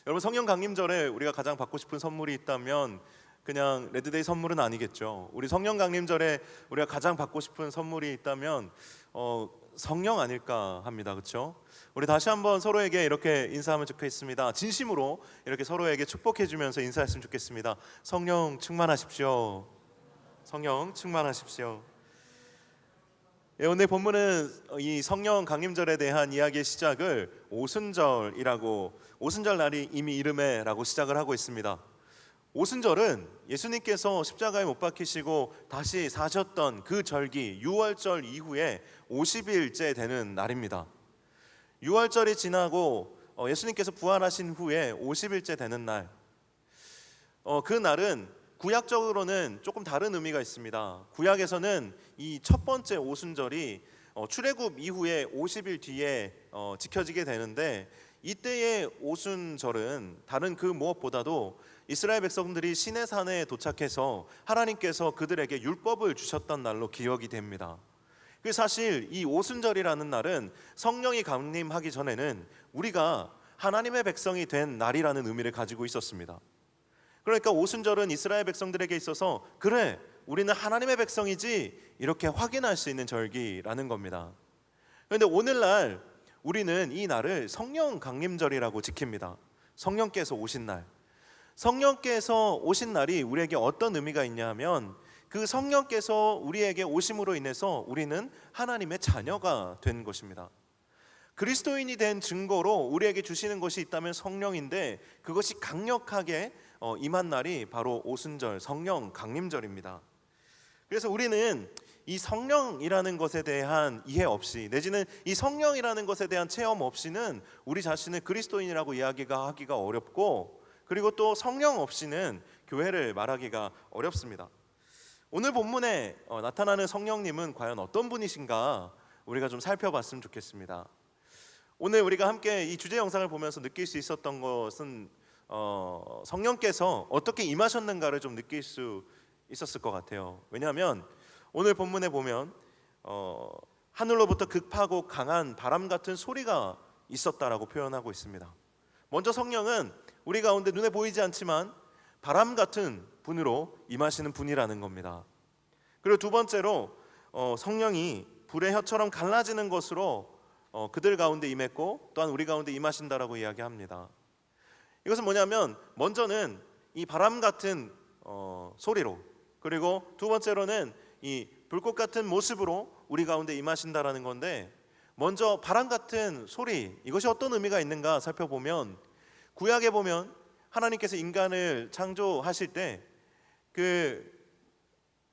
여러분, 성령 강림절에 우리가 가장 받고 싶은 선물이 있다면 그냥 레드데이 선물은 아니겠죠. 우리 성령 강림절에 우리가 가장 받고 싶은 선물이 있다면 성령 아닐까 합니다. 그렇죠? 우리 다시 한번 서로에게 이렇게 인사하면 좋겠습니다. 진심으로 이렇게 서로에게 축복해 주면서 인사했으면 좋겠습니다. 성령 충만하십시오. 성령 충만하십시오. 오늘 본문은 이 성령 강림절에 대한 이야기의 시작을 오순절이라고, 오순절 날이 이미 이름에라고 시작을 하고 있습니다. 오순절은 예수님께서 십자가에 못 박히시고 다시 사셨던 그 절기 유월절 이후에 50일째 되는 날입니다. 유월절이 지나고 예수님께서 부활하신 후에 50일째 되는 날, 그 날은 구약적으로는 조금 다른 의미가 있습니다. 구약에서는 이 첫 번째 오순절이 출애굽 이후에 50일 뒤에 지켜지게 되는데, 이때의 오순절은 다른 그 무엇보다도 이스라엘 백성들이 시내산에 도착해서 하나님께서 그들에게 율법을 주셨던 날로 기억이 됩니다. 사실 이 오순절이라는 날은 성령이 강림하기 전에는 우리가 하나님의 백성이 된 날이라는 의미를 가지고 있었습니다. 그러니까 오순절은 이스라엘 백성들에게 있어서 그래, 우리는 하나님의 백성이지, 이렇게 확인할 수 있는 절기라는 겁니다. 그런데 오늘날 우리는 이 날을 성령 강림절이라고 지킵니다. 성령께서 오신 날. 성령께서 오신 날이 우리에게 어떤 의미가 있냐 하면, 그 성령께서 우리에게 오심으로 인해서 우리는 하나님의 자녀가 된 것입니다. 그리스도인이 된 증거로 우리에게 주시는 것이 있다면 성령인데, 그것이 강력하게 임한 날이 바로 오순절, 성령 강림절입니다. 그래서 우리는 이 성령이라는 것에 대한 이해 없이, 내지는 이 성령이라는 것에 대한 체험 없이는 우리 자신을 그리스도인이라고 하기가 어렵고, 그리고 또 성령 없이는 교회를 말하기가 어렵습니다. 오늘 본문에 나타나는 성령님은 과연 어떤 분이신가 우리가 좀 살펴봤으면 좋겠습니다. 오늘 우리가 함께 이 주제 영상을 보면서 느낄 수 있었던 것은 성령께서 어떻게 임하셨는가를 좀 느낄 수 있었을 것 같아요. 왜냐하면 오늘 본문에 보면 하늘로부터 급하고 강한 바람 같은 소리가 있었다라고 표현하고 있습니다. 먼저 성령은 우리 가운데 눈에 보이지 않지만 바람 같은 분으로 임하시는 분이라는 겁니다. 그리고 두 번째로 성령이 불의 혀처럼 갈라지는 것으로 그들 가운데 임했고, 또한 우리 가운데 임하신다라고 이야기합니다. 이것은 뭐냐면, 먼저는 이 바람 같은 소리로, 그리고 두 번째로는 이 불꽃 같은 모습으로 우리 가운데 임하신다라는 건데, 먼저 바람 같은 소리, 이것이 어떤 의미가 있는가 살펴보면, 구약에 보면 하나님께서 인간을 창조하실 때 그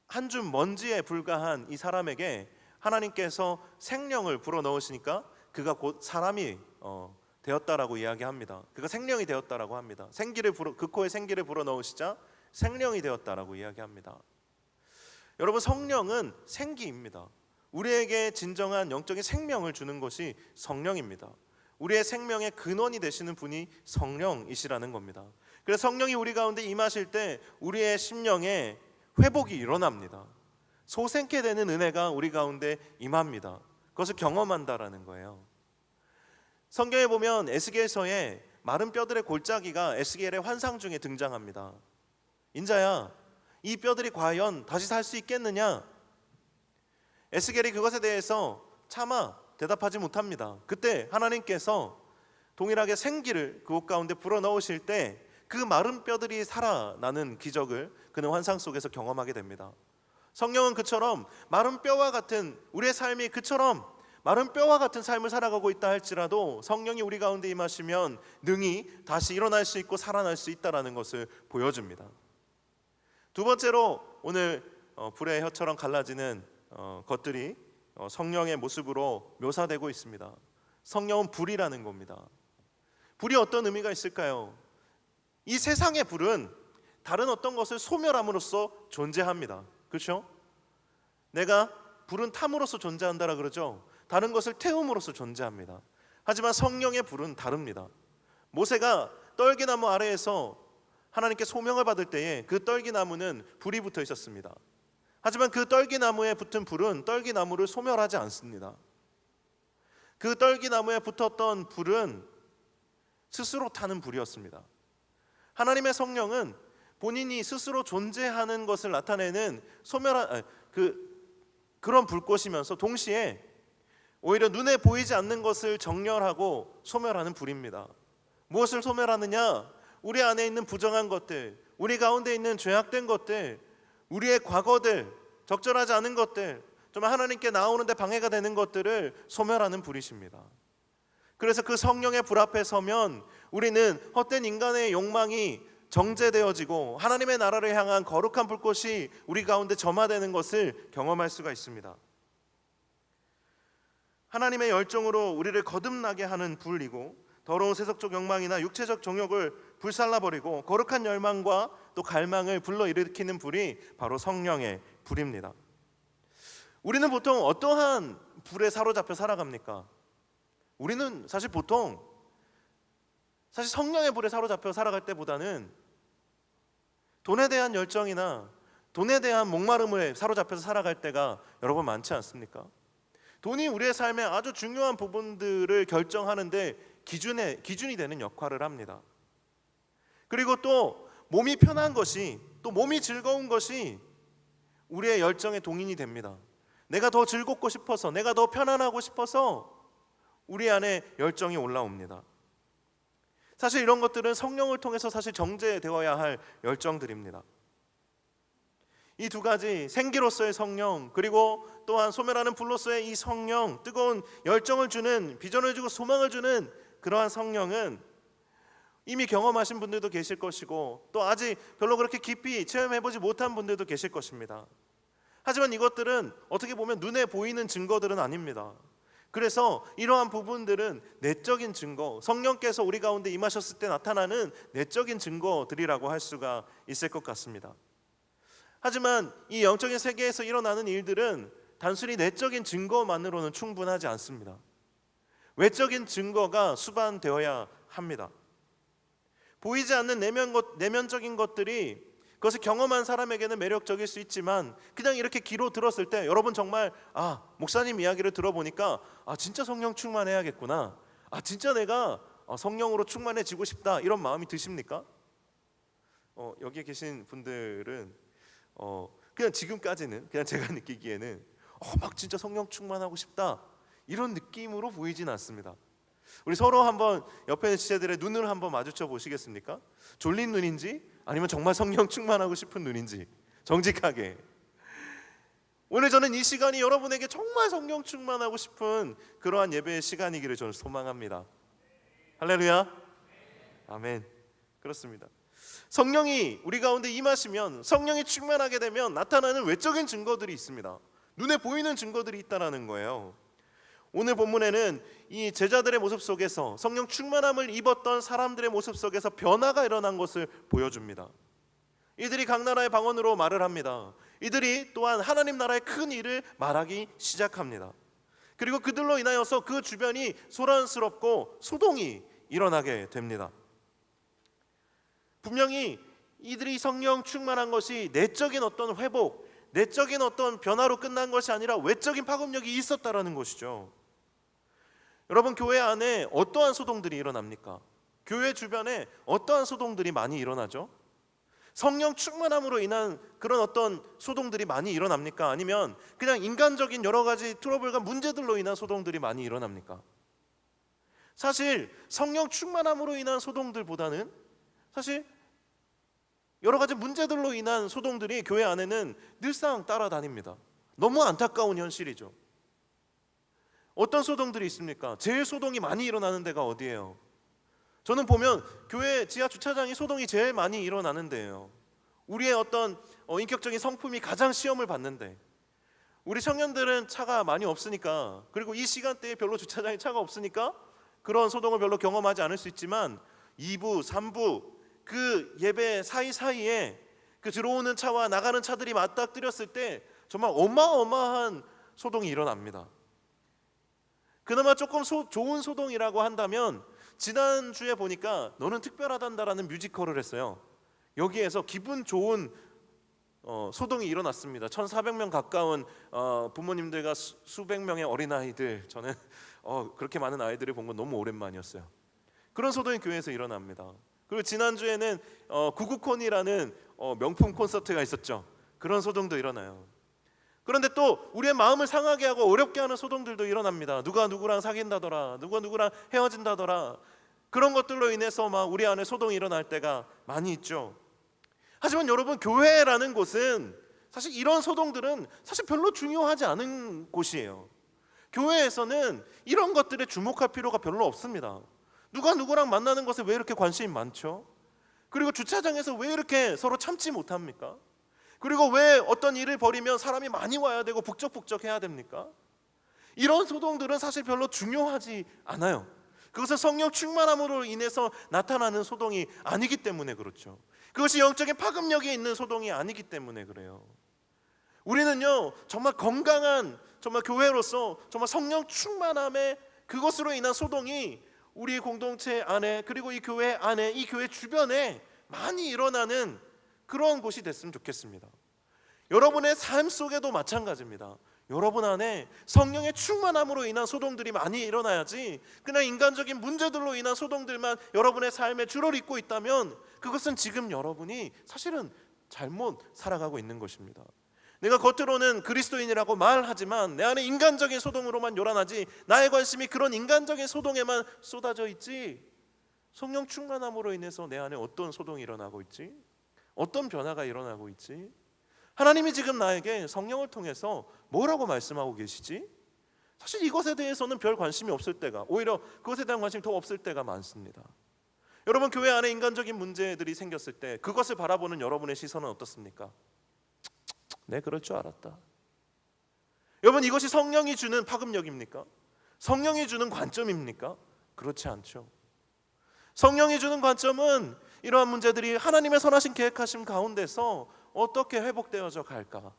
한 줌 먼지에 불과한 이 사람에게 하나님께서 생명을 불어넣으시니까 그가 곧 사람이 되었다라고 이야기합니다. 그가 생명이 되었다라고 합니다. 그 코에 생기를 불어넣으시자 생명이 되었다라고 이야기합니다. 여러분, 성령은 생기입니다. 우리에게 진정한 영적인 생명을 주는 것이 성령입니다. 우리의 생명의 근원이 되시는 분이 성령이시라는 겁니다. 그래서 성령이 우리 가운데 임하실 때 우리의 심령에 회복이 일어납니다. 소생케 되는 은혜가 우리 가운데 임합니다. 그것을 경험한다라는 거예요. 성경에 보면 에스겔서에 마른 뼈들의 골짜기가 에스겔의 환상 중에 등장합니다. 인자야, 이 뼈들이 과연 다시 살 수 있겠느냐? 에스겔이 그것에 대해서 차마 대답하지 못합니다. 그때 하나님께서 동일하게 생기를 그곳 가운데 불어넣으실 때 그 마른 뼈들이 살아나는 기적을 그는 환상 속에서 경험하게 됩니다. 성령은 그처럼 마른 뼈와 같은, 우리의 삶이 그처럼 마른 뼈와 같은 삶을 살아가고 있다 할지라도 성령이 우리 가운데 임하시면 능히 다시 일어날 수 있고 살아날 수 있다는 것을 보여줍니다. 두 번째로 오늘 불의 혀처럼 갈라지는 것들이 성령의 모습으로 묘사되고 있습니다. 성령은 불이라는 겁니다. 불이 어떤 의미가 있을까요? 이 세상의 불은 다른 어떤 것을 소멸함으로써 존재합니다. 그렇죠? 내가 불은 탐으로써 존재한다라 그러죠. 다른 것을 태움으로써 존재합니다. 하지만 성령의 불은 다릅니다. 모세가 떨기나무 아래에서 하나님께 소명을 받을 때에 그 떨기나무는 불이 붙어 있었습니다. 하지만 그 떨기나무에 붙은 불은 떨기나무를 소멸하지 않습니다. 그 떨기나무에 붙었던 불은 스스로 타는 불이었습니다. 하나님의 성령은 본인이 스스로 존재하는 것을 나타내는 소멸한 그런 불꽃이면서 동시에 오히려 눈에 보이지 않는 것을 정렬하고 소멸하는 불입니다. 무엇을 소멸하느냐? 우리 안에 있는 부정한 것들, 우리 가운데 있는 죄악된 것들, 우리의 과거들, 적절하지 않은 것들, 정말 하나님께 나오는데 방해가 되는 것들을 소멸하는 불이십니다. 그래서 그 성령의 불 앞에 서면 우리는 헛된 인간의 욕망이 정제되어지고 하나님의 나라를 향한 거룩한 불꽃이 우리 가운데 점화되는 것을 경험할 수가 있습니다. 하나님의 열정으로 우리를 거듭나게 하는 불이고, 더러운 세속적 욕망이나 육체적 정욕을 불살라버리고 거룩한 열망과 또 갈망을 불러일으키는 불이 바로 성령의 불입니다. 우리는 보통 어떠한 불에 사로잡혀 살아갑니까? 우리는 사실 성령의 불에 사로잡혀 살아갈 때보다는 돈에 대한 열정이나 돈에 대한 목마름을 사로잡혀서 살아갈 때가 여러 번 많지 않습니까? 돈이 우리의 삶의 아주 중요한 부분들을 결정하는데 기준이 되는 역할을 합니다. 그리고 또 몸이 편한 것이, 또 몸이 즐거운 것이 우리의 열정의 동인이 됩니다. 내가 더 즐겁고 싶어서, 내가 더 편안하고 싶어서 우리 안에 열정이 올라옵니다. 사실 이런 것들은 성령을 통해서 사실 정제되어야 할 열정들입니다. 이 두 가지, 생기로서의 성령, 그리고 또한 소멸하는 불로서의 이 성령, 뜨거운 열정을 주는, 비전을 주고 소망을 주는 그러한 성령은 이미 경험하신 분들도 계실 것이고, 또 아직 별로 그렇게 깊이 체험해보지 못한 분들도 계실 것입니다. 하지만 이것들은 어떻게 보면 눈에 보이는 증거들은 아닙니다. 그래서 이러한 부분들은 내적인 증거, 성령께서 우리 가운데 임하셨을 때 나타나는 내적인 증거들이라고 할 수가 있을 것 같습니다. 하지만 이 영적인 세계에서 일어나는 일들은 단순히 내적인 증거만으로는 충분하지 않습니다. 외적인 증거가 수반되어야 합니다. 보이지 않는 내면적인 것들이 그것을 경험한 사람에게는 매력적일 수 있지만, 그냥 이렇게 귀로 들었을 때 여러분 정말 목사님 이야기를 들어보니까 진짜 성령 충만해야겠구나, 진짜 내가 성령으로 충만해지고 싶다, 이런 마음이 드십니까? 여기 계신 분들은 그냥 지금까지는 그냥 제가 느끼기에는 막 진짜 성령 충만하고 싶다 이런 느낌으로 보이진 않습니다. 우리 서로 한번 옆에 있는 지체들의 눈을 한번 마주쳐 보시겠습니까? 졸린 눈인지 아니면 정말 성령 충만하고 싶은 눈인지 정직하게. 오늘 저는 이 시간이 여러분에게 정말 성령 충만하고 싶은 그러한 예배의 시간이기를 저는 소망합니다. 할렐루야. 아멘. 그렇습니다. 성령이 우리 가운데 임하시면, 성령이 충만하게 되면 나타나는 외적인 증거들이 있습니다. 눈에 보이는 증거들이 있다라는 거예요. 오늘 본문에는 이 제자들의 모습 속에서, 성령 충만함을 입었던 사람들의 모습 속에서 변화가 일어난 것을 보여줍니다. 이들이 각 나라의 방언으로 말을 합니다. 이들이 또한 하나님 나라의 큰 일을 말하기 시작합니다. 그리고 그들로 인하여서 그 주변이 소란스럽고 소동이 일어나게 됩니다. 분명히 이들이 성령 충만한 것이 내적인 어떤 회복, 내적인 어떤 변화로 끝난 것이 아니라 외적인 파급력이 있었다라는 것이죠. 여러분, 교회 안에 어떠한 소동들이 일어납니까? 교회 주변에 어떠한 소동들이 많이 일어나죠? 성령 충만함으로 인한 그런 어떤 소동들이 많이 일어납니까? 아니면 그냥 인간적인 여러 가지 트러블과 문제들로 인한 소동들이 많이 일어납니까? 사실 성령 충만함으로 인한 소동들보다는 사실 여러 가지 문제들로 인한 소동들이 교회 안에는 늘상 따라다닙니다. 너무 안타까운 현실이죠. 어떤 소동들이 있습니까? 제일 소동이 많이 일어나는 데가 어디예요? 저는 보면 교회 지하 주차장이 소동이 제일 많이 일어나는 데예요. 우리의 어떤 인격적인 성품이 가장 시험을 받는데, 우리 청년들은 차가 많이 없으니까, 그리고 이 시간대에 별로 주차장에 차가 없으니까 그런 소동을 별로 경험하지 않을 수 있지만, 2부, 3부 그 예배 사이사이에 그 들어오는 차와 나가는 차들이 맞닥뜨렸을 때 정말 어마어마한 소동이 일어납니다. 그나마 조금 좋은 소동이라고 한다면, 지난주에 보니까 너는 특별하단다라는 뮤지컬을 했어요. 여기에서 기분 좋은 소동이 일어났습니다. 1,400명 가까운 부모님들과 수백 명의 어린아이들, 저는 그렇게 많은 아이들을 본 건 너무 오랜만이었어요. 그런 소동이 교회에서 일어납니다. 그리고 지난주에는 구구콘이라는 명품 콘서트가 있었죠. 그런 소동도 일어나요. 그런데 또 우리의 마음을 상하게 하고 어렵게 하는 소동들도 일어납니다. 누가 누구랑 사귄다더라, 누가 누구랑 헤어진다더라, 그런 것들로 인해서 막 우리 안에 소동이 일어날 때가 많이 있죠. 하지만 여러분, 교회라는 곳은 사실 이런 소동들은 사실 별로 중요하지 않은 곳이에요. 교회에서는 이런 것들에 주목할 필요가 별로 없습니다. 누가 누구랑 만나는 것에 왜 이렇게 관심이 많죠? 그리고 주차장에서 왜 이렇게 서로 참지 못합니까? 그리고 왜 어떤 일을 벌이면 사람이 많이 와야 되고 북적북적 해야 됩니까? 이런 소동들은 사실 별로 중요하지 않아요. 그것은 성령 충만함으로 인해서 나타나는 소동이 아니기 때문에 그렇죠. 그것이 영적인 파급력이 있는 소동이 아니기 때문에 그래요. 우리는요, 정말 건강한 정말 교회로서 정말 성령 충만함의 그것으로 인한 소동이 우리 공동체 안에, 그리고 이 교회 안에, 이 교회 주변에 많이 일어나는 그런 곳이 됐으면 좋겠습니다. 여러분의 삶 속에도 마찬가지입니다. 여러분 안에 성령의 충만함으로 인한 소동들이 많이 일어나야지, 그냥 인간적인 문제들로 인한 소동들만 여러분의 삶에 줄을 잇고 있다면 그것은 지금 여러분이 사실은 잘못 살아가고 있는 것입니다. 내가 겉으로는 그리스도인이라고 말하지만 내 안에 인간적인 소동으로만 요란하지, 나의 관심이 그런 인간적인 소동에만 쏟아져 있지, 성령 충만함으로 인해서 내 안에 어떤 소동이 일어나고 있지? 어떤 변화가 일어나고 있지? 하나님이 지금 나에게 성령을 통해서 뭐라고 말씀하고 계시지? 사실 이것에 대해서는 별 관심이 없을 때가, 오히려 그것에 대한 관심이 더 없을 때가 많습니다. 여러분, 교회 안에 인간적인 문제들이 생겼을 때 그것을 바라보는 여러분의 시선은 어떻습니까? 네, 그럴 줄 알았다. 여러분, 이것이 성령이 주는 파급력입니까? 성령이 주는 관점입니까? 그렇지 않죠. 성령이 주는 관점은 이러한 문제들이 하나님의 선하신 계획하심 가운데서 어떻게 회복되어져 갈까?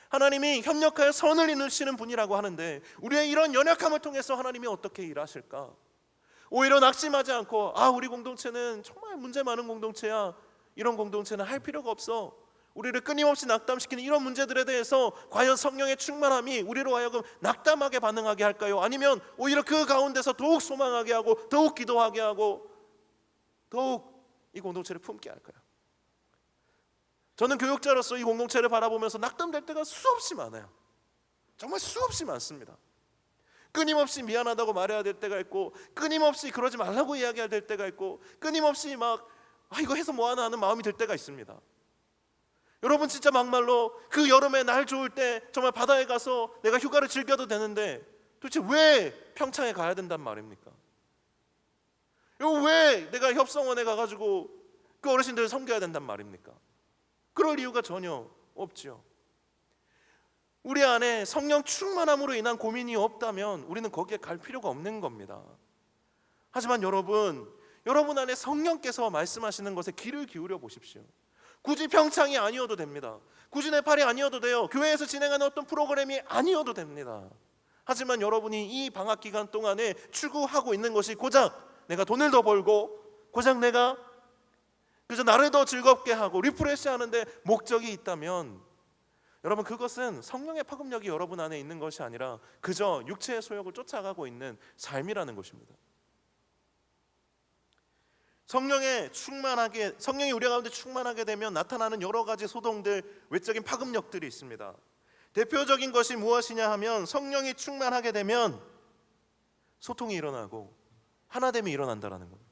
하나님이 협력하여 선을 이루시는 분이라고 하는데 우리의 이런 연약함을 통해서 하나님이 어떻게 일하실까? 오히려 낙심하지 않고, 우리 공동체는 정말 문제 많은 공동체야, 이런 공동체는 할 필요가 없어, 우리를 끊임없이 낙담시키는 이런 문제들에 대해서 과연 성령의 충만함이 우리로 하여금 낙담하게 반응하게 할까요? 아니면 오히려 그 가운데서 더욱 소망하게 하고 더욱 기도하게 하고 더욱 이 공동체를 품게 할까요? 저는 교육자로서 이 공동체를 바라보면서 낙담될 때가 수없이 많아요. 정말 수없이 많습니다. 끊임없이 미안하다고 말해야 될 때가 있고, 끊임없이 그러지 말라고 이야기해야 될 때가 있고, 끊임없이 막 이거 해서 뭐하나 하는 마음이 들 때가 있습니다. 여러분, 진짜 막말로 그 여름에 날 좋을 때 정말 바다에 가서 내가 휴가를 즐겨도 되는데 도대체 왜 평창에 가야 된단 말입니까? 왜 내가 협성원에 가가지고 그 어르신들을 섬겨야 된단 말입니까? 그럴 이유가 전혀 없죠. 우리 안에 성령 충만함으로 인한 고민이 없다면 우리는 거기에 갈 필요가 없는 겁니다. 하지만 여러분 안에 성령께서 말씀하시는 것에 귀를 기울여 보십시오. 굳이 평창이 아니어도 됩니다. 굳이 네팔이 아니어도 돼요. 교회에서 진행하는 어떤 프로그램이 아니어도 됩니다. 하지만 여러분이 이 방학 기간 동안에 추구하고 있는 것이 고작 내가 돈을 더 벌고, 고작 내가 그저 나를 더 즐겁게 하고 리프레시하는데 목적이 있다면, 여러분, 그것은 성령의 파급력이 여러분 안에 있는 것이 아니라 그저 육체의 소욕을 쫓아가고 있는 삶이라는 것입니다. 성령이 우리 가운데 충만하게 되면 나타나는 여러 가지 소동들, 외적인 파급력들이 있습니다. 대표적인 것이 무엇이냐 하면, 성령이 충만하게 되면 소통이 일어나고 하나됨이 일어난다는 겁니다.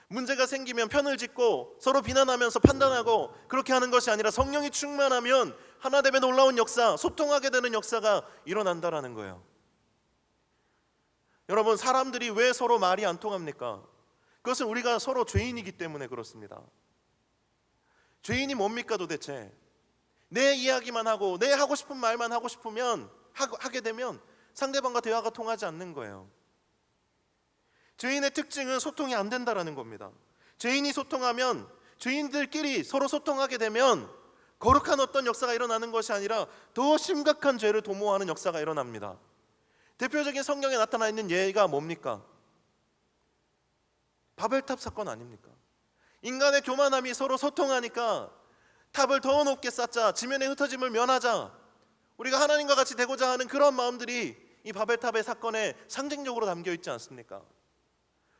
문제가 생기면 편을 짓고 서로 비난하면서 판단하고 그렇게 하는 것이 아니라, 성령이 충만하면 하나됨에 놀라운 역사, 소통하게 되는 역사가 일어난다는 거예요. 여러분, 사람들이 왜 서로 말이 안 통합니까? 그것은 우리가 서로 죄인이기 때문에 그렇습니다. 죄인이 뭡니까 도대체? 내 이야기만 하고 내 하고 싶은 말만 하고 싶으면 하게 되면 상대방과 대화가 통하지 않는 거예요. 죄인의 특징은 소통이 안 된다라는 겁니다. 죄인이 소통하면, 죄인들끼리 서로 소통하게 되면 거룩한 어떤 역사가 일어나는 것이 아니라 더 심각한 죄를 도모하는 역사가 일어납니다. 대표적인 성경에 나타나 있는 예가 뭡니까? 바벨탑 사건 아닙니까? 인간의 교만함이 서로 소통하니까 탑을 더 높게 쌓자, 지면의 흩어짐을 면하자, 우리가 하나님과 같이 되고자 하는 그런 마음들이 이 바벨탑의 사건에 상징적으로 담겨 있지 않습니까?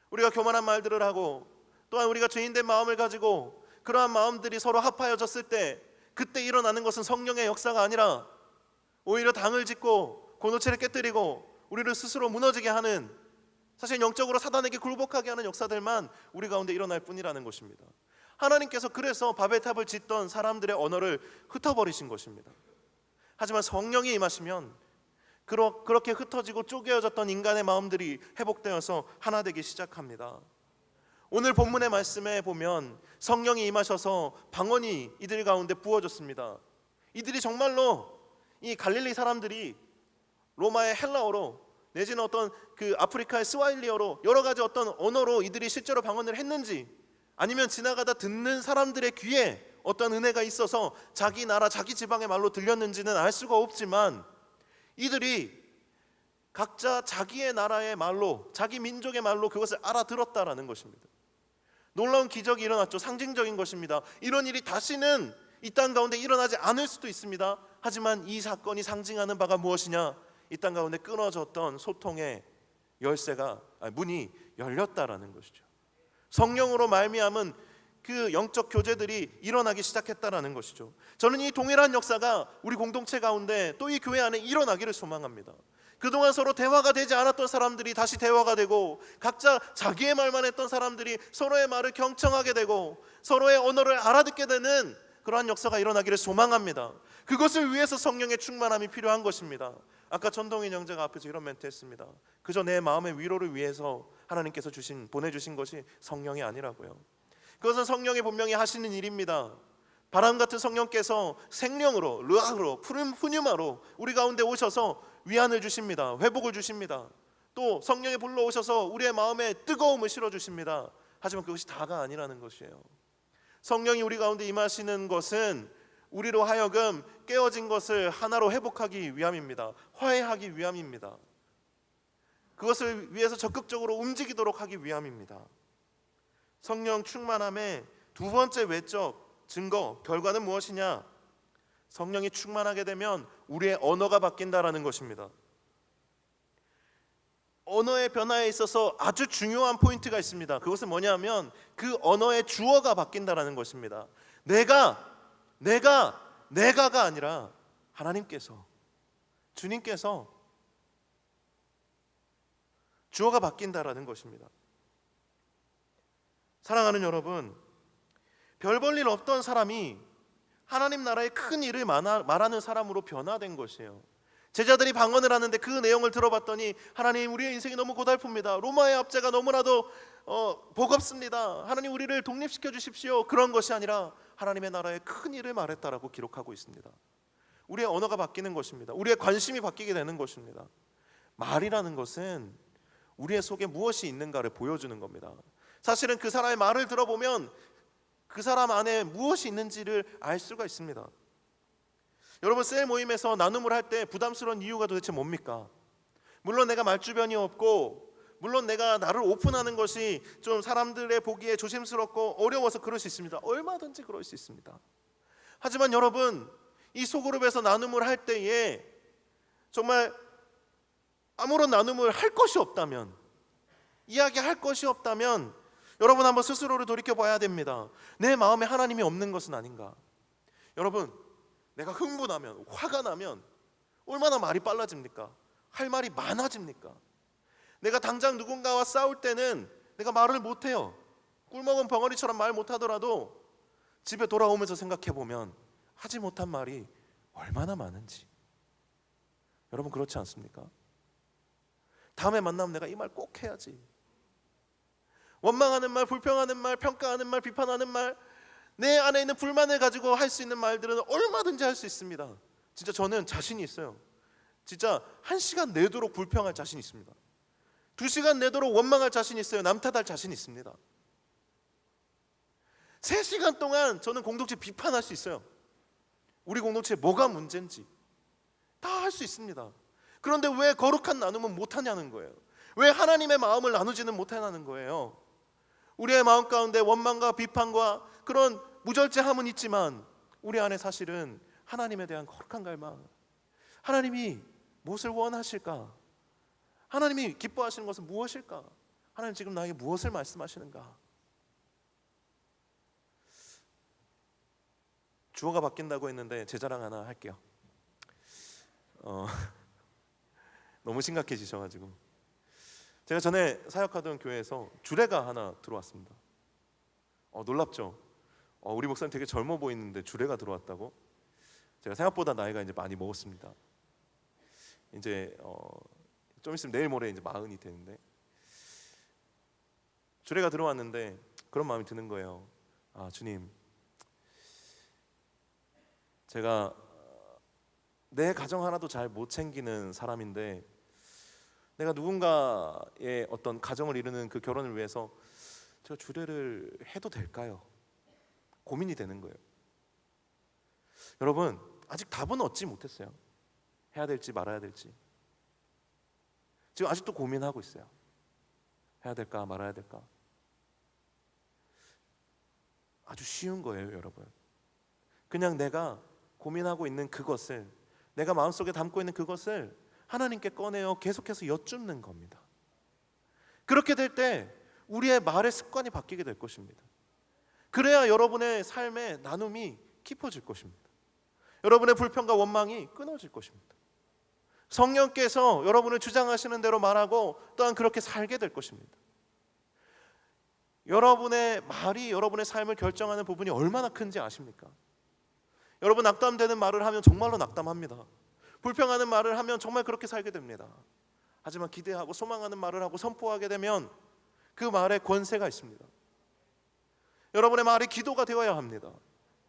우리가 교만한 말들을 하고 또한 우리가 죄인된 마음을 가지고 그러한 마음들이 서로 합하여졌을 때 그때 일어나는 것은 성령의 역사가 아니라 오히려 당을 짓고 공동체를 깨뜨리고 우리를 스스로 무너지게 하는, 사실 영적으로 사단에게 굴복하게 하는 역사들만 우리 가운데 일어날 뿐이라는 것입니다. 하나님께서 그래서 바벨탑을 짓던 사람들의 언어를 흩어버리신 것입니다. 하지만 성령이 임하시면 그렇게 흩어지고 쪼개어졌던 인간의 마음들이 회복되어서 하나 되기 시작합니다. 오늘 본문의 말씀에 보면 성령이 임하셔서 방언이 이들 가운데 부어졌습니다. 이들이 정말로 이 갈릴리 사람들이 로마의 헬라어로 내지는 어떤 그 아프리카의 스와힐리어로 여러 가지 어떤 언어로 이들이 실제로 방언을 했는지, 아니면 지나가다 듣는 사람들의 귀에 어떤 은혜가 있어서 자기 나라 자기 지방의 말로 들렸는지는 알 수가 없지만 이들이 각자 자기의 나라의 말로, 자기 민족의 말로 그것을 알아들었다라는 것입니다. 놀라운 기적이 일어났죠. 상징적인 것입니다. 이런 일이 다시는 이 땅 가운데 일어나지 않을 수도 있습니다. 하지만 이 사건이 상징하는 바가 무엇이냐? 이 땅 가운데 끊어졌던 소통의 문이 열렸다라는 것이죠. 성령으로 말미암은 그 영적 교제들이 일어나기 시작했다라는 것이죠. 저는 이 동일한 역사가 우리 공동체 가운데 또 이 교회 안에 일어나기를 소망합니다. 그동안 서로 대화가 되지 않았던 사람들이 다시 대화가 되고, 각자 자기의 말만 했던 사람들이 서로의 말을 경청하게 되고 서로의 언어를 알아듣게 되는 그러한 역사가 일어나기를 소망합니다. 그것을 위해서 성령의 충만함이 필요한 것입니다. 아까 전동인 형제가 앞에서 이런 멘트 했습니다. 그저 내 마음의 위로를 위해서 하나님께서 보내주신 것이 성령이 아니라고요. 그것은 성령이 분명히 하시는 일입니다. 바람 같은 성령께서 생령으로, 르아흐로, 푸른 푸뉴마로 우리 가운데 오셔서 위안을 주십니다. 회복을 주십니다. 또 성령이 불러오셔서 우리의 마음에 뜨거움을 실어주십니다. 하지만 그것이 다가 아니라는 것이에요. 성령이 우리 가운데 임하시는 것은 우리로 하여금 깨어진 것을 하나로 회복하기 위함입니다. 화해하기 위함입니다. 그것을 위해서 적극적으로 움직이도록 하기 위함입니다. 성령 충만함의 두 번째 외적 증거, 결과는 무엇이냐? 성령이 충만하게 되면 우리의 언어가 바뀐다라는 것입니다. 언어의 변화에 있어서 아주 중요한 포인트가 있습니다. 그것은 뭐냐면 그 언어의 주어가 바뀐다라는 것입니다. 내가가 아니라 하나님께서, 주님께서 주어가 바뀐다라는 것입니다. 사랑하는 여러분, 별 볼 일 없던 사람이 하나님 나라의 큰 일을 말하는 사람으로 변화된 것이에요. 제자들이 방언을 하는데 그 내용을 들어봤더니 하나님, 우리의 인생이 너무 고달픕니다. 로마의 압제가 너무나도 버겁습니다. 하나님, 우리를 독립시켜 주십시오. 그런 것이 아니라 하나님의 나라의 큰 일을 말했다라고 기록하고 있습니다. 우리의 언어가 바뀌는 것입니다. 우리의 관심이 바뀌게 되는 것입니다. 말이라는 것은 우리의 속에 무엇이 있는가를 보여주는 겁니다. 사실은 그 사람의 말을 들어보면 그 사람 안에 무엇이 있는지를 알 수가 있습니다. 여러분, 셀 모임에서 나눔을 할 때 부담스러운 이유가 도대체 뭡니까? 물론 내가 말주변이 없고, 물론 내가 나를 오픈하는 것이 좀 사람들의 보기에 조심스럽고 어려워서 그럴 수 있습니다. 얼마든지 그럴 수 있습니다. 하지만 여러분, 이 소그룹에서 나눔을 할 때에 정말 아무런 나눔을 할 것이 없다면, 이야기할 것이 없다면 여러분 한번 스스로를 돌이켜봐야 됩니다. 내 마음에 하나님이 없는 것은 아닌가? 여러분, 내가 흥분하면, 화가 나면 얼마나 말이 빨라집니까? 할 말이 많아집니까? 내가 당장 누군가와 싸울 때는 내가 말을 못해요. 꿀먹은 벙어리처럼 말 못하더라도 집에 돌아오면서 생각해보면 하지 못한 말이 얼마나 많은지. 여러분, 그렇지 않습니까? 다음에 만나면 내가 이 말 꼭 해야지. 원망하는 말, 불평하는 말, 평가하는 말, 비판하는 말, 내 안에 있는 불만을 가지고 할 수 있는 말들은 얼마든지 할 수 있습니다. 진짜 저는 자신이 있어요. 진짜 1시간 내도록 불평할 자신이 있습니다. 2시간 내도록 원망할 자신이 있어요. 남 탓할 자신이 있습니다. 3시간 동안 저는 공동체 비판할 수 있어요. 우리 공동체에 뭐가 문제인지 다 할 수 있습니다. 그런데 왜 거룩한 나눔은 못하냐는 거예요. 왜 하나님의 마음을 나누지는 못하냐는 거예요. 우리의 마음 가운데 원망과 비판과 그런 무절제함은 있지만 우리 안에 사실은 하나님에 대한 거룩한 갈망, 하나님이 무엇을 원하실까? 하나님이 기뻐하시는 것은 무엇일까? 하나님 지금 나에게 무엇을 말씀하시는가? 주어가 바뀐다고 했는데 제 자랑 하나 할게요. 너무 심각해지셔가지고 제가 전에 사역하던 교회에서 주례가 하나 들어왔습니다. 놀랍죠? 우리 목사님 되게 젊어 보이는데 주례가 들어왔다고? 제가 생각보다 나이가 이제 많이 먹었습니다. 이제 좀 있으면 내일 모레 이제 40이 되는데 주례가 들어왔는데 그런 마음이 드는 거예요. 주님, 제가 내 가정 하나도 잘 못 챙기는 사람인데 내가 누군가의 어떤 가정을 이루는 그 결혼을 위해서 제가 주례를 해도 될까요? 고민이 되는 거예요. 여러분, 아직 답은 얻지 못했어요. 해야 될지 말아야 될지. 지금 아직도 고민하고 있어요. 해야 될까 말아야 될까. 아주 쉬운 거예요, 여러분. 그냥 내가 고민하고 있는 그것을, 내가 마음속에 담고 있는 그것을 하나님께 꺼내어 계속해서 여쭙는 겁니다. 그렇게 될 때 우리의 말의 습관이 바뀌게 될 것입니다. 그래야 여러분의 삶의 나눔이 깊어질 것입니다. 여러분의 불평과 원망이 끊어질 것입니다. 성령께서 여러분을 주장하시는 대로 말하고 또한 그렇게 살게 될 것입니다. 여러분의 말이 여러분의 삶을 결정하는 부분이 얼마나 큰지 아십니까? 여러분, 낙담되는 말을 하면 정말로 낙담합니다. 불평하는 말을 하면 정말 그렇게 살게 됩니다. 하지만 기대하고 소망하는 말을 하고 선포하게 되면 그 말에 권세가 있습니다. 여러분의 말이 기도가 되어야 합니다.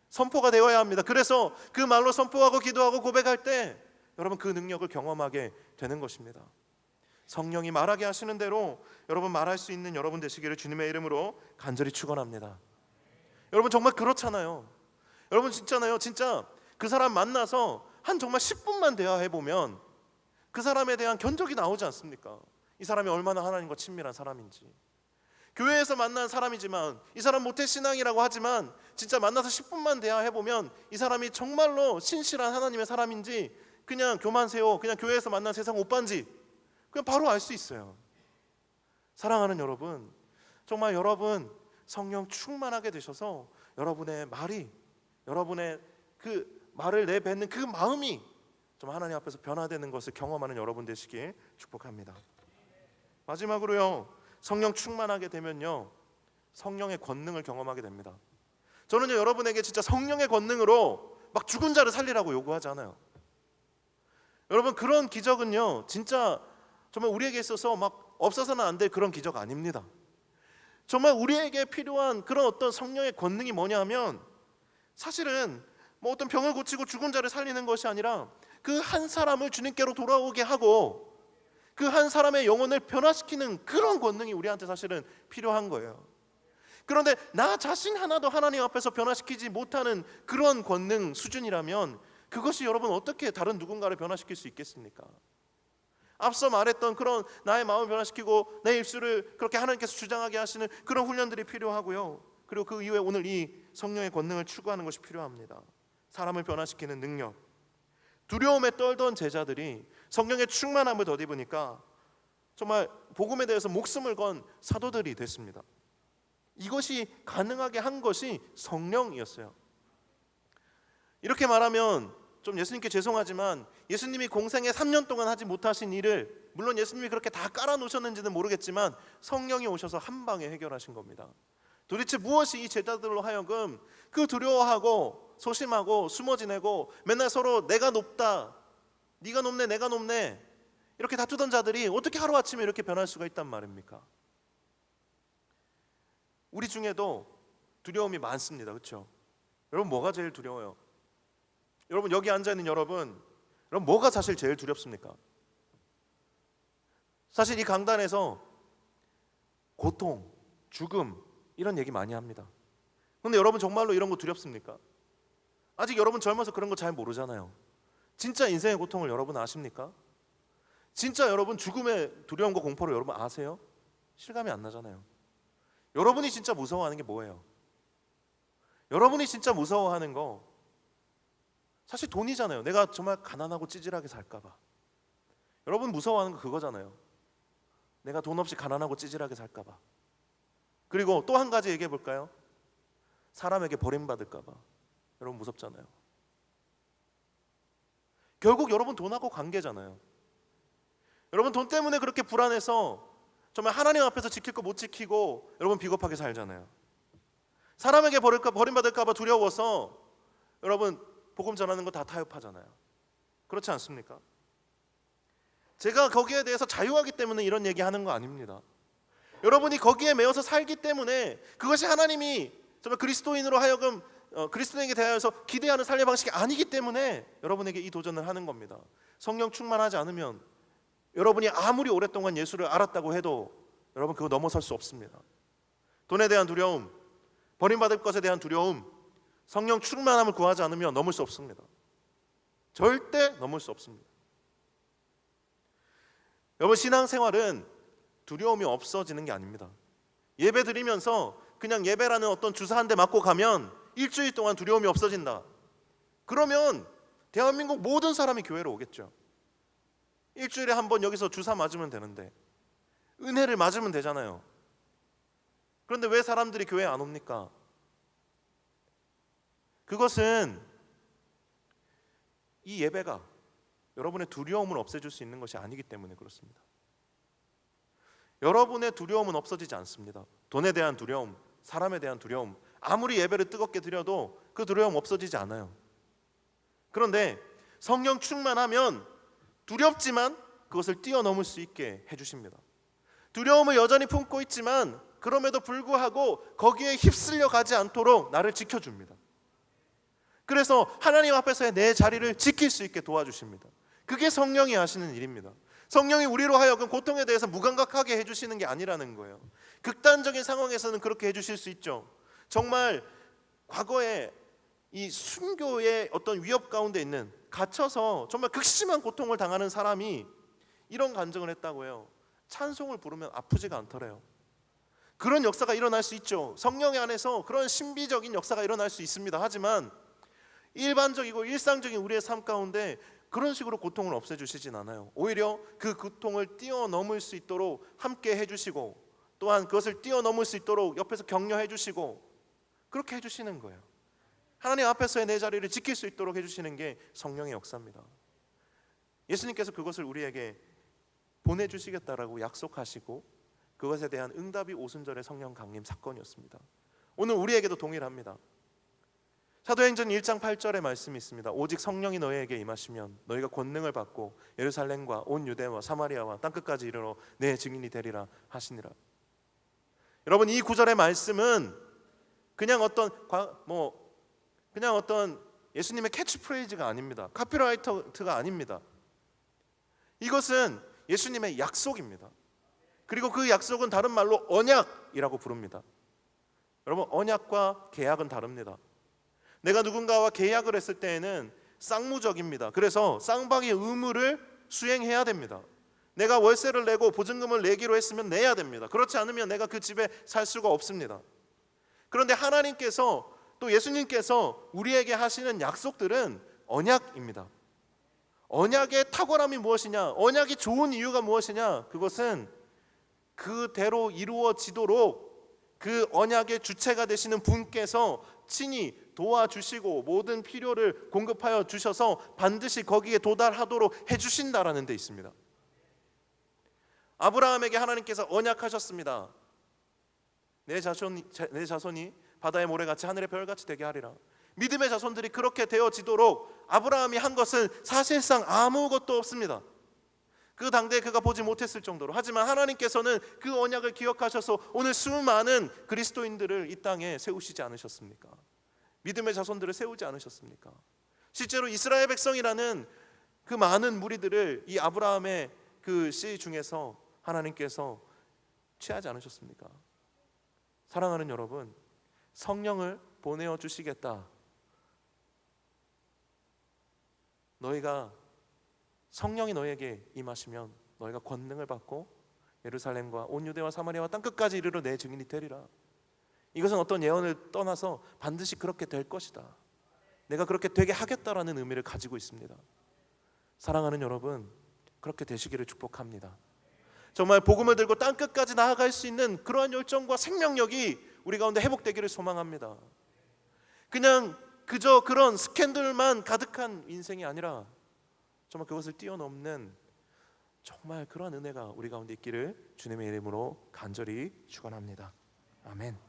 선포가 되어야 합니다. 그래서 그 말로 선포하고 기도하고 고백할 때 여러분 그 능력을 경험하게 되는 것입니다. 성령이 말하게 하시는 대로 여러분 말할 수 있는 여러분 되시기를 주님의 이름으로 간절히 축원합니다. 여러분 정말 그렇잖아요. 여러분 진짜나요? 진짜 그 사람 만나서 한 정말 10분만 대화해 보면 그 사람에 대한 견적이 나오지 않습니까? 이 사람이 얼마나 하나님과 친밀한 사람인지. 교회에서 만난 사람이지만 이 사람 모태신앙이라고 하지만 진짜 만나서 10분만 대화해 보면 이 사람이 정말로 신실한 하나님의 사람인지 그냥 교만세요, 그냥 교회에서 만난 세상 오빠인지 그냥 바로 알 수 있어요. 사랑하는 여러분, 정말 여러분 성령 충만하게 되셔서 여러분의 말이, 여러분의 그 말을 내뱉는 그 마음이 좀 하나님 앞에서 변화되는 것을 경험하는 여러분 되시길 축복합니다. 마지막으로요, 성령 충만하게 되면요 성령의 권능을 경험하게 됩니다. 저는요 여러분에게 진짜 성령의 권능으로 막 죽은 자를 살리라고 요구하지 않아요. 여러분 그런 기적은요 진짜 정말 우리에게 있어서 막 없어서는 안 될 그런 기적 아닙니다. 정말 우리에게 필요한 그런 어떤 성령의 권능이 뭐냐면 사실은 뭐 어떤 병을 고치고 죽은 자를 살리는 것이 아니라 그 한 사람을 주님께로 돌아오게 하고 그 한 사람의 영혼을 변화시키는 그런 권능이 우리한테 사실은 필요한 거예요. 그런데 나 자신 하나도 하나님 앞에서 변화시키지 못하는 그런 권능 수준이라면 그것이 여러분 어떻게 다른 누군가를 변화시킬 수 있겠습니까? 앞서 말했던 그런 나의 마음을 변화시키고 내 입술을 그렇게 하나님께서 주장하게 하시는 그런 훈련들이 필요하고요. 그리고 그 이후에 오늘 이 성령의 권능을 추구하는 것이 필요합니다. 사람을 변화시키는 능력. 두려움에 떨던 제자들이 성령의 충만함을 덧입으니까 정말 복음에 대해서 목숨을 건 사도들이 됐습니다. 이것이 가능하게 한 것이 성령이었어요. 이렇게 말하면 좀 예수님께 죄송하지만 예수님이 공생에 3년 동안 하지 못하신 일을 물론 예수님이 그렇게 다 깔아놓으셨는지는 모르겠지만 성령이 오셔서 한 방에 해결하신 겁니다. 도대체 무엇이 이 제자들로 하여금 그 두려워하고 소심하고 숨어 지내고 맨날 서로 내가 높다, 네가 높네, 내가 높네 이렇게 다투던 자들이 어떻게 하루아침에 이렇게 변할 수가 있단 말입니까? 우리 중에도 두려움이 많습니다. 그렇죠? 여러분 뭐가 제일 두려워요? 여러분 여기 앉아있는 여러분 뭐가 사실 제일 두렵습니까? 사실 이 강단에서 고통, 죽음 이런 얘기 많이 합니다. 그런데 여러분 정말로 이런 거 두렵습니까? 아직 여러분 젊어서 그런 거 잘 모르잖아요. 진짜 인생의 고통을 여러분 아십니까? 진짜 여러분 죽음의 두려움과 공포를 여러분 아세요? 실감이 안 나잖아요. 여러분이 진짜 무서워하는 게 뭐예요? 여러분이 진짜 무서워하는 거 사실 돈이잖아요. 내가 정말 가난하고 찌질하게 살까 봐. 여러분 무서워하는 거 그거잖아요. 내가 돈 없이 가난하고 찌질하게 살까 봐. 그리고 또 한 가지 얘기해 볼까요? 사람에게 버림받을까 봐. 여러분 무섭잖아요. 결국 여러분 돈하고 관계잖아요. 여러분 돈 때문에 그렇게 불안해서 정말 하나님 앞에서 지킬 거 못 지키고 여러분 비겁하게 살잖아요. 사람에게 버림받을까 봐 두려워서 여러분 복음 전하는 거 다 타협하잖아요. 그렇지 않습니까? 제가 거기에 대해서 자유하기 때문에 이런 얘기하는 거 아닙니다. 여러분이 거기에 매여서 살기 때문에 그것이 하나님이 정말 그리스도인으로 하여금 그리스도인에게 대하여서 기대하는 삶의 방식이 아니기 때문에 여러분에게 이 도전을 하는 겁니다. 성령 충만하지 않으면 여러분이 아무리 오랫동안 예수를 알았다고 해도 여러분 그거 넘어설 수 없습니다. 돈에 대한 두려움, 버림받을 것에 대한 두려움, 성령 충만함을 구하지 않으면 넘을 수 없습니다. 절대 넘을 수 없습니다. 여러분 신앙생활은 두려움이 없어지는 게 아닙니다. 예배 드리면서 그냥 예배라는 어떤 주사 한 대 맞고 가면 일주일 동안 두려움이 없어진다. 그러면 대한민국 모든 사람이 교회로 오겠죠. 일주일에 한 번 여기서 주사 맞으면 되는데 은혜를 맞으면 되잖아요. 그런데 왜 사람들이 교회에 안 옵니까? 그것은 이 예배가 여러분의 두려움을 없애줄 수 있는 것이 아니기 때문에 그렇습니다. 여러분의 두려움은 없어지지 않습니다. 돈에 대한 두려움, 사람에 대한 두려움, 아무리 예배를 뜨겁게 드려도 그 두려움 없어지지 않아요. 그런데 성령 충만하면 두렵지만 그것을 뛰어넘을 수 있게 해주십니다. 두려움을 여전히 품고 있지만 그럼에도 불구하고 거기에 휩쓸려 가지 않도록 나를 지켜줍니다. 그래서 하나님 앞에서의 내 자리를 지킬 수 있게 도와주십니다. 그게 성령이 하시는 일입니다. 성령이 우리로 하여금 고통에 대해서 무감각하게 해주시는 게 아니라는 거예요. 극단적인 상황에서는 그렇게 해주실 수 있죠. 정말 과거에 이 순교의 어떤 위협 가운데 있는 갇혀서 정말 극심한 고통을 당하는 사람이 이런 간증을 했다고 해요. 찬송을 부르면 아프지가 않더래요. 그런 역사가 일어날 수 있죠. 성령의 안에서 그런 신비적인 역사가 일어날 수 있습니다. 하지만 일반적이고 일상적인 우리의 삶 가운데 그런 식으로 고통을 없애주시진 않아요. 오히려 그 고통을 뛰어넘을 수 있도록 함께 해주시고 또한 그것을 뛰어넘을 수 있도록 옆에서 격려해 주시고 그렇게 해주시는 거예요. 하나님 앞에서의 내 자리를 지킬 수 있도록 해주시는 게 성령의 역사입니다. 예수님께서 그것을 우리에게 보내주시겠다라고 약속하시고 그것에 대한 응답이 오순절의 성령 강림 사건이었습니다. 오늘 우리에게도 동일합니다. 사도행전 1장 8절의 말씀이 있습니다. 오직 성령이 너희에게 임하시면 너희가 권능을 받고 예루살렘과 온 유대와 사마리아와 땅끝까지 이르러 내 증인이 되리라 하시니라. 여러분 이 구절의 말씀은 그냥 어떤 예수님의 캐치프레이즈가 아닙니다. 카피라이트가 아닙니다. 이것은 예수님의 약속입니다. 그리고 그 약속은 다른 말로 언약이라고 부릅니다. 여러분 언약과 계약은 다릅니다. 내가 누군가와 계약을 했을 때에는 쌍무적입니다. 그래서 쌍방의 의무를 수행해야 됩니다. 내가 월세를 내고 보증금을 내기로 했으면 내야 됩니다. 그렇지 않으면 내가 그 집에 살 수가 없습니다. 그런데 하나님께서 또 예수님께서 우리에게 하시는 약속들은 언약입니다. 언약의 탁월함이 무엇이냐? 언약이 좋은 이유가 무엇이냐? 그것은 그대로 이루어지도록 그 언약의 주체가 되시는 분께서 친히 도와주시고 모든 필요를 공급하여 주셔서 반드시 거기에 도달하도록 해주신다라는 데 있습니다. 아브라함에게 하나님께서 언약하셨습니다. 내 자손이 바다의 모래같이 하늘의 별같이 되게 하리라. 믿음의 자손들이 그렇게 되어지도록 아브라함이 한 것은 사실상 아무것도 없습니다. 그 당대에 그가 보지 못했을 정도로. 하지만 하나님께서는 그 언약을 기억하셔서 오늘 수많은 그리스도인들을 이 땅에 세우시지 않으셨습니까? 믿음의 자손들을 세우지 않으셨습니까? 실제로 이스라엘 백성이라는 그 많은 무리들을 이 아브라함의 그 씨 중에서 하나님께서 취하지 않으셨습니까? 사랑하는 여러분, 성령을 보내어 주시겠다. 너희가 성령이 너희에게 임하시면 너희가 권능을 받고 예루살렘과 온 유대와 사마리아와 땅끝까지 이르러 내 증인이 되리라. 이것은 어떤 예언을 떠나서 반드시 그렇게 될 것이다. 내가 그렇게 되게 하겠다라는 의미를 가지고 있습니다. 사랑하는 여러분, 그렇게 되시기를 축복합니다. 정말 복음을 들고 땅 끝까지 나아갈 수 있는 그러한 열정과 생명력이 우리 가운데 회복되기를 소망합니다. 그냥 그저 그런 스캔들만 가득한 인생이 아니라 정말 그것을 뛰어넘는 정말 그러한 은혜가 우리 가운데 있기를 주님의 이름으로 간절히 축원합니다. 아멘.